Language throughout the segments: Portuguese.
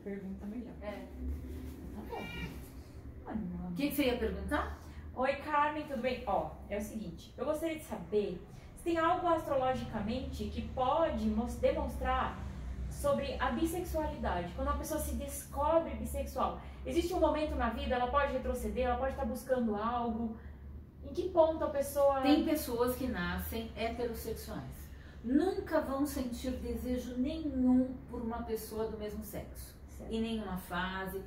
pergunta melhor. É. Tá bom. O que você ia perguntar? Oi, Carmen, tudo bem? Ó, é o seguinte, eu gostaria de saber se tem algo astrologicamente que pode demonstrar sobre a bissexualidade. Quando uma pessoa se descobre bissexual, existe um momento na vida, ela pode retroceder, ela pode estar buscando algo. Em que ponto a pessoa... Tem pessoas que nascem heterossexuais. Nunca vão sentir desejo nenhum por uma pessoa do mesmo sexo. Certo. Em nenhuma fase.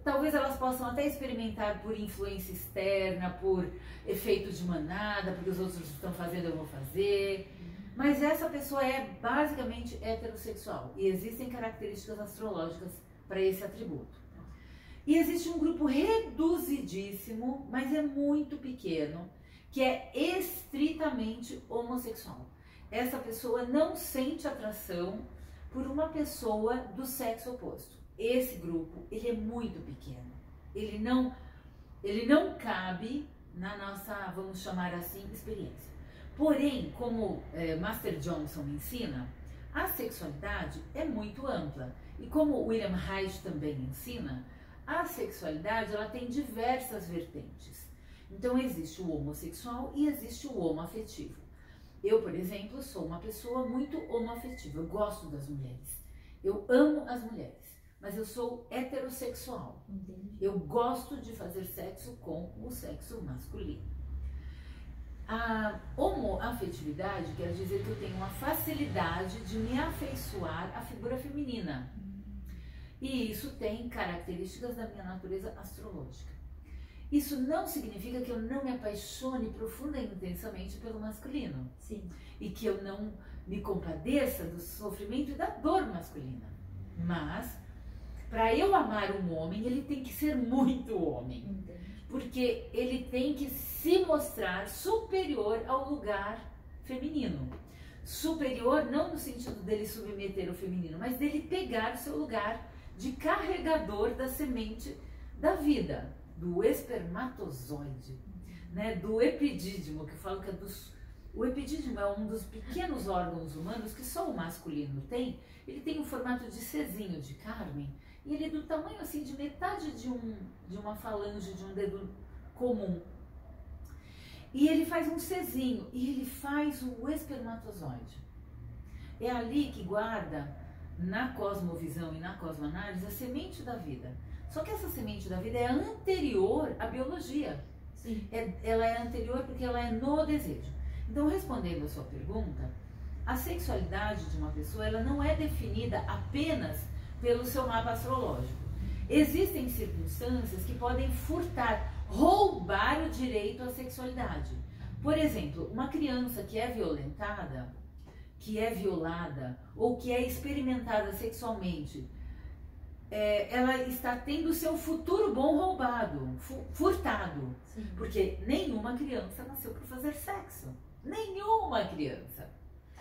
Talvez elas possam até experimentar por influência externa, por efeito de manada, porque os outros estão fazendo, eu vou fazer. Mas essa pessoa é basicamente heterossexual. E existem características astrológicas para esse atributo. E existe um grupo reduzidíssimo, mas é muito pequeno, que é estritamente homossexual. Essa pessoa não sente atração por uma pessoa do sexo oposto. Esse grupo, ele é muito pequeno. Ele não cabe na nossa, vamos chamar assim, experiência. Porém, como Master Johnson ensina, a sexualidade é muito ampla. E como William Reich também ensina, a sexualidade ela tem diversas vertentes. Então existe o homossexual e existe o homoafetivo. Eu, por exemplo, sou uma pessoa muito homoafetiva. Eu gosto das mulheres. Eu amo as mulheres. Mas eu sou heterossexual. Entendi. Eu gosto de fazer sexo com o sexo masculino. A homoafetividade quer dizer que eu tenho uma facilidade de me afeiçoar à figura feminina. E isso tem características da minha natureza astrológica. Isso não significa que eu não me apaixone profunda e intensamente pelo masculino. Sim. E que eu não me compadeça do sofrimento e da dor masculina. Mas, para eu amar um homem, ele tem que ser muito homem. Entendi. Porque ele tem que se mostrar superior ao lugar feminino. Superior não no sentido dele submeter o feminino, mas dele pegar o seu lugar de carregador da semente da vida, do espermatozoide, né, do epidídimo, que eu falo que é o epidídimo é um dos pequenos órgãos humanos que só o masculino tem. Ele tem um formato de Czinho de Carmen, e ele é do tamanho assim de metade de uma falange, de um dedo comum. E ele faz um Czinho, e ele faz o espermatozoide. É ali que guarda, na cosmovisão e na cosmoanálise, a semente da vida. Só que essa semente da vida é anterior à biologia. Sim. Ela é anterior porque ela é no desejo. Então, respondendo a sua pergunta, a sexualidade de uma pessoa ela não é definida apenas pelo seu mapa astrológico. Existem circunstâncias que podem furtar, roubar o direito à sexualidade. Por exemplo, uma criança que é violentada, que é violada ou que é experimentada sexualmente, ela está tendo o seu futuro bom roubado, furtado. Sim. Porque nenhuma criança nasceu para fazer sexo. Nenhuma criança.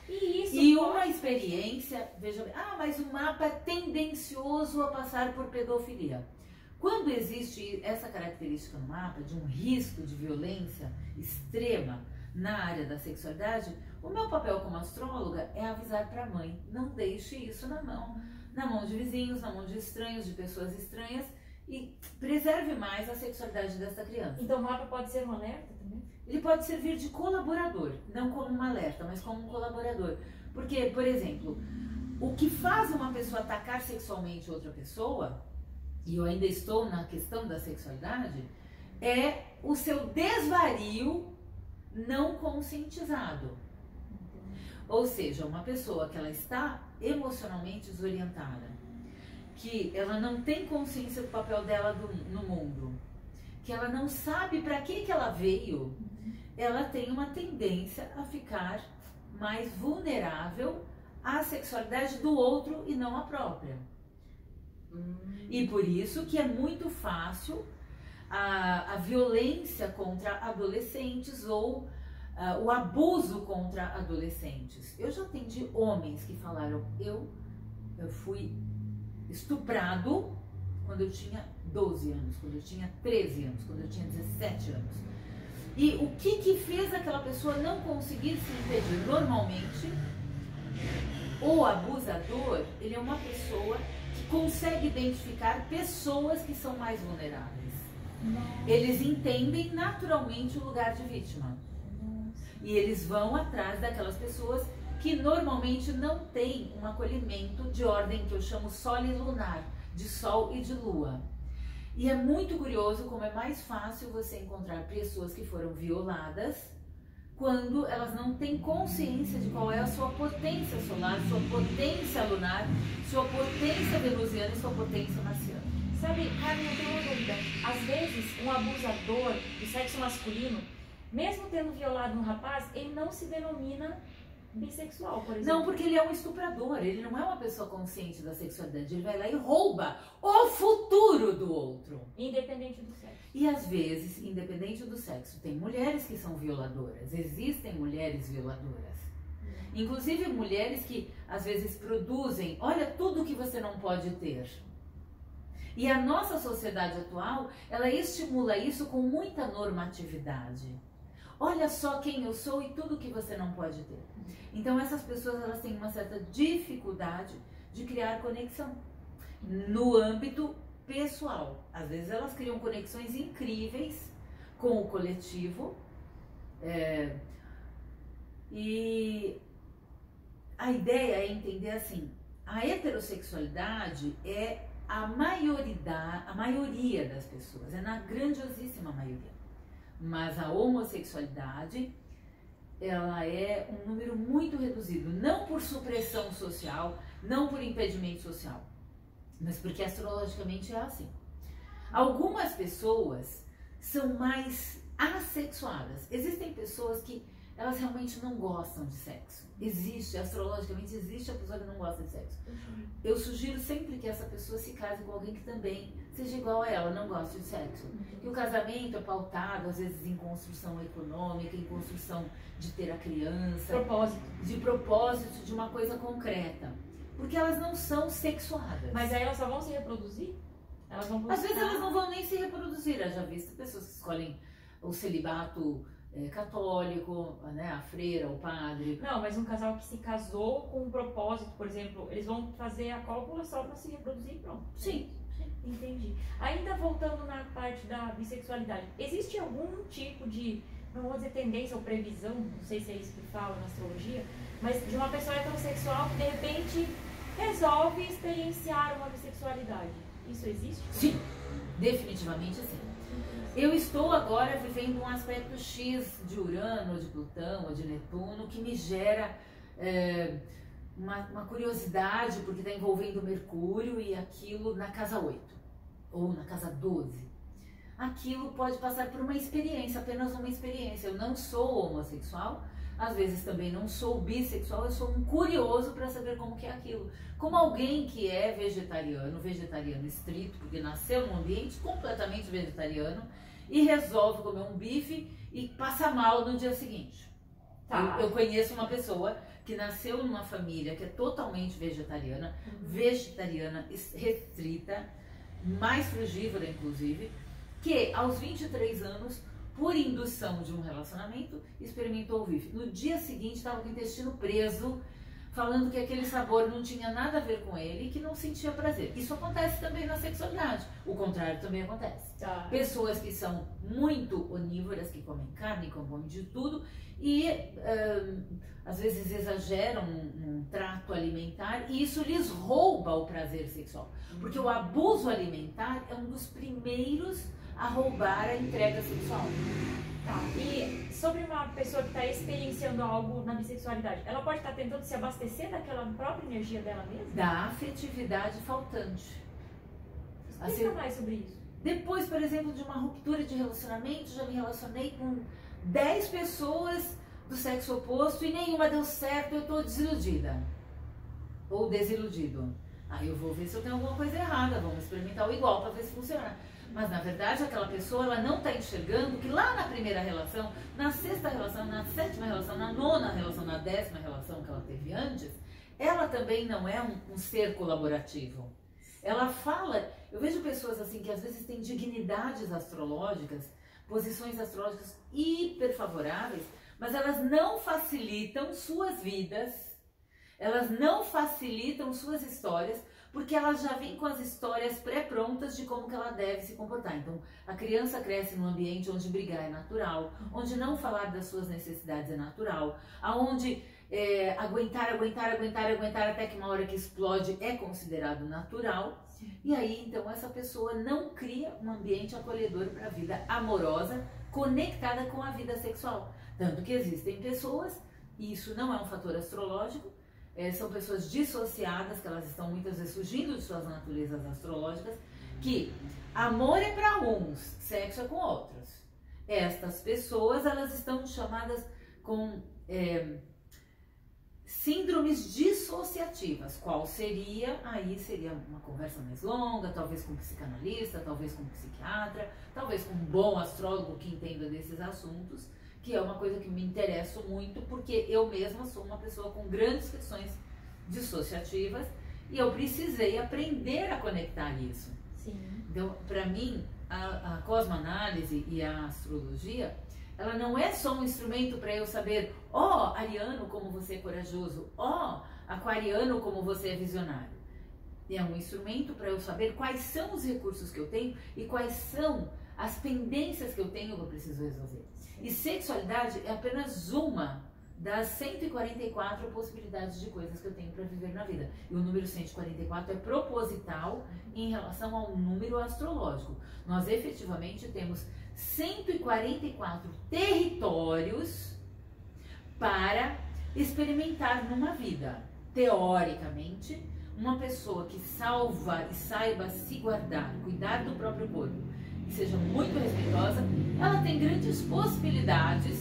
E isso E pode... uma experiência, veja bem, mas o mapa é tendencioso a passar por pedofilia. Quando existe essa característica no mapa de um risco de violência extrema na área da sexualidade, o meu papel como astróloga é avisar para a mãe, não deixe isso na mão de vizinhos, na mão de estranhos, de pessoas estranhas, e preserve mais a sexualidade dessa criança. Então o mapa pode ser um alerta também? Ele pode servir de colaborador, não como um alerta, mas como um colaborador. Porque, por exemplo, o que faz uma pessoa atacar sexualmente outra pessoa, e eu ainda estou na questão da sexualidade, é o seu desvario não conscientizado. Ou seja, uma pessoa que ela está emocionalmente desorientada, que ela não tem consciência do papel dela no mundo, que ela não sabe para que ela veio, ela tem uma tendência a ficar mais vulnerável à sexualidade do outro e não à própria. E por isso que é muito fácil a violência contra adolescentes ou o abuso contra adolescentes. Eu já atendi homens que falaram, eu fui estuprado quando eu tinha 12 anos, quando eu tinha 13 anos, quando eu tinha 17 anos. E o que fez aquela pessoa não conseguir se impedir? Normalmente, o abusador, ele é uma pessoa que consegue identificar pessoas que são mais vulneráveis. Nossa. Eles entendem naturalmente o lugar de vítima. Nossa. E eles vão atrás daquelas pessoas que normalmente não têm um acolhimento de ordem que eu chamo sol e lunar, de sol e de lua. E é muito curioso como é mais fácil você encontrar pessoas que foram violadas quando elas não têm consciência de qual é a sua potência solar, sua potência lunar, sua potência venusiana e sua potência marciana. Sabe, Carmen, eu tenho uma dúvida. Às vezes, um abusador do sexo masculino, mesmo tendo violado um rapaz, ele não se denomina bissexual, por exemplo. Não, porque ele é um estuprador, ele não é uma pessoa consciente da sexualidade, ele vai lá e rouba o futuro do outro. Independente do sexo. E às vezes, independente do sexo, tem mulheres que são violadoras, existem mulheres violadoras. Inclusive mulheres que às vezes produzem, olha tudo que você não pode ter. E a nossa sociedade atual, ela estimula isso com muita normatividade. Olha só quem eu sou e tudo que você não pode ter. Então essas pessoas, elas têm uma certa dificuldade de criar conexão no âmbito pessoal. Às vezes elas criam conexões incríveis com o coletivo. E a ideia é entender assim, a heterossexualidade é a maioria das pessoas, é na grandiosíssima maioria. Mas a homossexualidade, ela é um número muito reduzido, não por supressão social, não por impedimento social, mas porque astrologicamente é assim. Algumas pessoas são mais assexuadas. Existem pessoas que elas realmente não gostam de sexo. Existe, astrologicamente existe a pessoa que não gosta de sexo. Eu sugiro sempre que essa pessoa se case com alguém que também seja igual a ela, não gosta de sexo. E o casamento é pautado, às vezes, em construção econômica, em construção de ter a criança. De propósito, de uma coisa concreta. Porque elas não são sexuadas. Mas aí elas só vão se reproduzir? Elas vão buscar... Às vezes elas não vão nem se reproduzir. Eu já vi pessoas que escolhem o celibato católico, né, a freira, o padre. Não, mas um casal que se casou com um propósito, por exemplo, eles vão fazer a cópula só para se reproduzir e pronto. Sim. Entendi. Ainda voltando na parte da bissexualidade, existe algum tipo de, não vou dizer tendência ou previsão, não sei se é isso que fala na astrologia, mas de uma pessoa heterossexual que de repente resolve experienciar uma bissexualidade? Isso existe? Sim, definitivamente sim. Eu estou agora vivendo um aspecto X de Urano, ou de Plutão, ou de Netuno, que me gera uma curiosidade, porque está envolvendo Mercúrio e aquilo na casa 8, ou na casa 12. Aquilo pode passar por uma experiência, apenas uma experiência. Eu não sou homossexual, às vezes também não sou bissexual, eu sou um curioso para saber como que é aquilo. Como alguém que é vegetariano estrito, porque nasceu num ambiente completamente vegetariano e resolve comer um bife e passa mal no dia seguinte. Tá. Eu conheço uma pessoa que nasceu numa família que é totalmente vegetariana, vegetariana restrita, mais frugívora inclusive, que aos 23 anos, por indução de um relacionamento, experimentou o bife. No dia seguinte estava com o intestino preso, falando que aquele sabor não tinha nada a ver com ele e que não sentia prazer. Isso acontece também na sexualidade. O contrário também acontece. Tá. Pessoas que são muito onívoras, que comem carne, comem de tudo e às vezes exageram um trato alimentar e isso lhes rouba o prazer sexual. Porque o abuso alimentar é um dos primeiros a roubar a entrega sexual. Tá, e sobre uma pessoa que está experienciando algo na bissexualidade, ela pode estar tentando se abastecer daquela própria energia dela mesma? Da afetividade faltante. Explica mais sobre isso. Depois, por exemplo, de uma ruptura de relacionamento, já me relacionei com 10 pessoas do sexo oposto e nenhuma deu certo, eu estou desiludida. Ou desiludido. Aí eu vou ver se eu tenho alguma coisa errada, vamos experimentar o igual para ver se funciona. Mas na verdade aquela pessoa ela não está enxergando que lá na primeira relação, na sexta relação, na sétima relação, na nona relação, na 10ª relação que ela teve antes, ela também não é um ser colaborativo. Ela fala, eu vejo pessoas assim que às vezes têm dignidades astrológicas, posições astrológicas hiper favoráveis, mas elas não facilitam suas vidas, elas não facilitam suas histórias, porque ela já vem com as histórias pré-prontas de como que ela deve se comportar. Então, a criança cresce num ambiente onde brigar é natural, onde não falar das suas necessidades é natural, aonde aguentar até que uma hora que explode é considerado natural. E aí, então, essa pessoa não cria um ambiente acolhedor para a vida amorosa, conectada com a vida sexual. Tanto que existem pessoas, e isso não é um fator astrológico, são pessoas dissociadas, que elas estão muitas vezes fugindo de suas naturezas astrológicas, que amor é para uns, sexo é com outros. Estas pessoas, elas estão chamadas com síndromes dissociativas. Qual seria? Aí seria uma conversa mais longa, talvez com um psicanalista, talvez com um psiquiatra, talvez com um bom astrólogo que entenda desses assuntos, que é uma coisa que me interessa muito, porque eu mesma sou uma pessoa com grandes questões dissociativas e eu precisei aprender a conectar isso. Sim. Então, para mim, a cosmoanálise e a astrologia, ela não é só um instrumento para eu saber, ariano, como você é corajoso, aquariano, como você é visionário. É um instrumento para eu saber quais são os recursos que eu tenho e quais são as pendências que eu tenho que eu preciso resolver. E sexualidade é apenas uma das 144 possibilidades de coisas que eu tenho para viver na vida. E o número 144 é proposital em relação ao número astrológico. Nós efetivamente temos 144 territórios para experimentar numa vida. Teoricamente, uma pessoa que salva e saiba se guardar, cuidar do próprio corpo, e seja muito respeitosa, ela tem grandes possibilidades,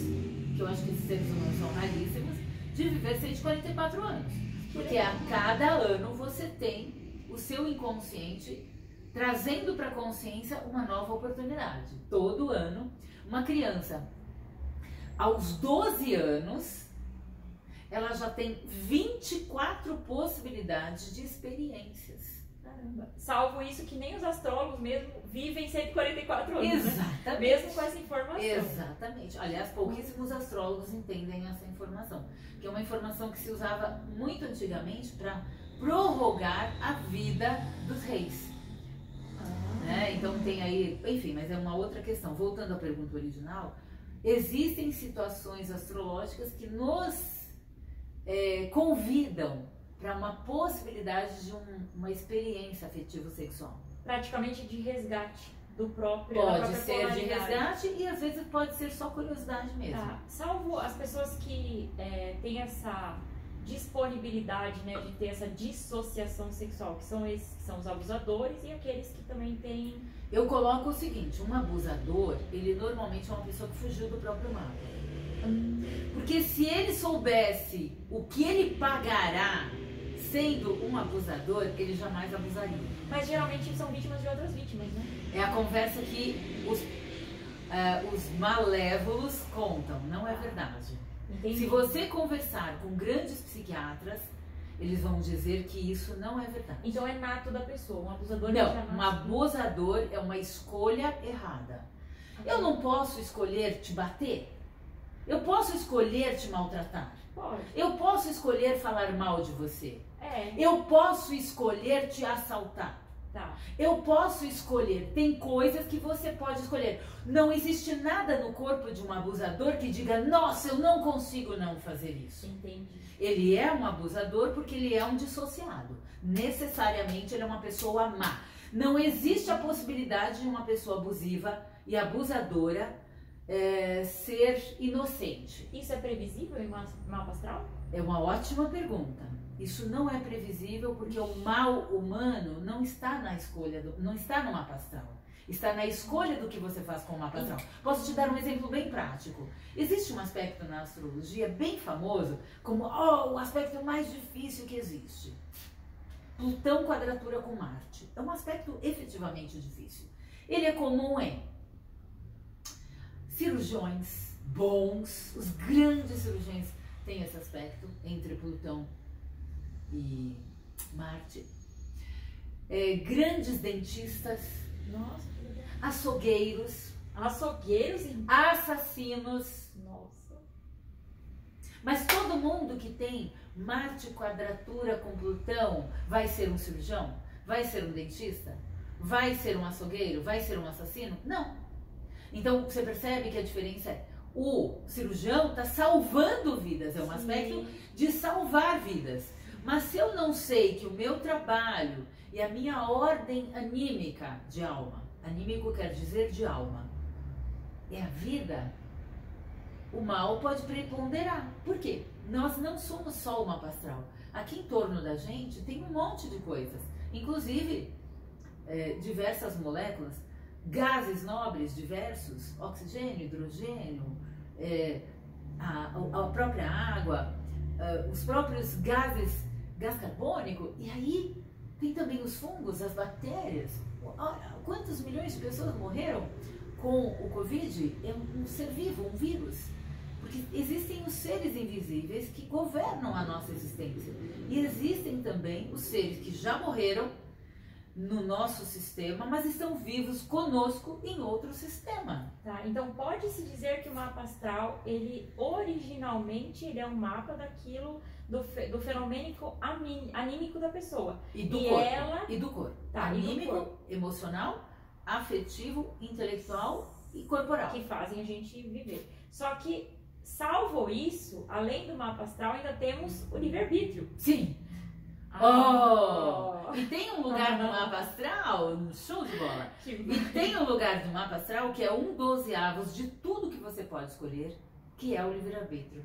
que eu acho que esses seres humanos são raríssimos, de viver 144 anos. Porque a cada ano você tem o seu inconsciente trazendo para a consciência uma nova oportunidade. Todo ano, uma criança, aos 12 anos, ela já tem 24 possibilidades de experiências. Caramba. Salvo isso que nem os astrólogos mesmo vivem 144 anos. Exatamente. Né? Mesmo com essa informação. Exatamente. Aliás, pouquíssimos astrólogos entendem essa informação. Que é uma informação que se usava muito antigamente para prorrogar a vida dos reis. Então tem aí, enfim, mas é uma outra questão. Voltando à pergunta original, existem situações astrológicas que nos convidam para uma possibilidade de uma experiência afetivo-sexual. Praticamente de resgate do próprio. Pode ser de resgate e às vezes pode ser só curiosidade mesmo. Salvo as pessoas que têm essa disponibilidade, né, de ter essa dissociação sexual, que são esses que são os abusadores e aqueles que também têm... Eu coloco o seguinte, um abusador, ele normalmente é uma pessoa que fugiu do próprio mapa. Porque se ele soubesse o que ele pagará sendo um abusador, ele jamais abusaria. Mas geralmente são vítimas de outras vítimas, né? É a conversa que os malévolos contam, não é verdade. Entendi. Se você conversar com grandes psiquiatras, eles vão dizer que isso não é verdade. Então é nato da pessoa, um abusador... Não, um abusador é uma escolha errada. Eu não posso escolher te bater? Eu posso escolher te maltratar? Pode. Eu posso escolher falar mal de você? É. Eu posso escolher te assaltar? Tá. Eu posso escolher. Tem coisas que você pode escolher. Não existe nada no corpo de um abusador que diga, nossa, eu não consigo não fazer isso. Entendi. Ele é um abusador porque ele é um dissociado. Necessariamente ele é uma pessoa má. Não existe a possibilidade de uma pessoa abusiva e abusadora ser inocente. Isso é previsível em mapa astral? É uma ótima pergunta. Isso não é previsível porque o mal humano não está na escolha, não está no mapa astral. Está na escolha do que você faz com o mapa astral. Posso te dar um exemplo bem prático. Existe um aspecto na astrologia bem famoso como o aspecto mais difícil que existe. Plutão quadratura com Marte. É um aspecto efetivamente difícil. Ele é comum em cirurgiões bons, os grandes cirurgiões têm esse aspecto entre Plutão e Marte. Grandes dentistas, Nossa, que legal. açougueiros, Açougueiros e... assassinos. Nossa. Mas todo mundo que tem Marte quadratura com Plutão, vai ser um cirurgião? Vai ser um dentista? Vai ser um açougueiro? Vai ser um assassino? Não. Então, você percebe que a diferença é o cirurgião está salvando vidas, é um aspecto de salvar vidas. Mas se eu não sei que o meu trabalho e a minha ordem anímica de alma, anímico quer dizer de alma, é a vida, o mal pode preponderar. Por quê? Nós não somos só o mapa astral. Aqui em torno da gente tem um monte de coisas, inclusive diversas moléculas, gases nobres diversos, oxigênio, hidrogênio, a própria água, os próprios gases, gás carbônico, e aí tem também os fungos, as bactérias. Quantos milhões de pessoas morreram com o Covid? É um ser vivo, um vírus. Porque existem os seres invisíveis que governam a nossa existência. E existem também os seres que já morreram no nosso sistema, mas estão vivos conosco em outro sistema. Tá, então pode-se dizer que o mapa astral, ele originalmente ele é um mapa daquilo, do fenômeno anímico da pessoa. E do corpo. E do corpo. Tá, anímico, do corpo. Emocional, afetivo, intelectual e corporal. Que fazem a gente viver. Só que, salvo isso, além do mapa astral, ainda temos o livre-arbítrio. Sim. E tem um lugar no mapa astral, show de bola. E tem um lugar no mapa astral que é 1/12 de tudo que você pode escolher, que é o livre-arbítrio.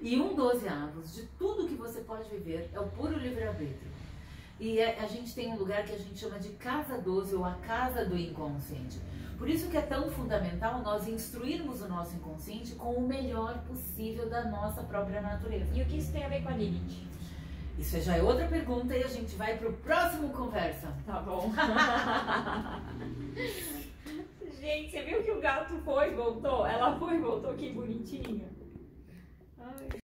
E 1/12 de tudo que você pode viver é o puro livre-arbítrio. E a gente tem um lugar que a gente chama de casa 12 ou a casa do inconsciente. Por isso que é tão fundamental nós instruirmos o nosso inconsciente com o melhor possível da nossa própria natureza. E o que isso tem a ver com a Lilith? Isso já é outra pergunta e a gente vai pro próximo conversa. Tá bom. Gente, você viu que o gato foi e voltou? Ela foi e voltou, que bonitinha. Ai.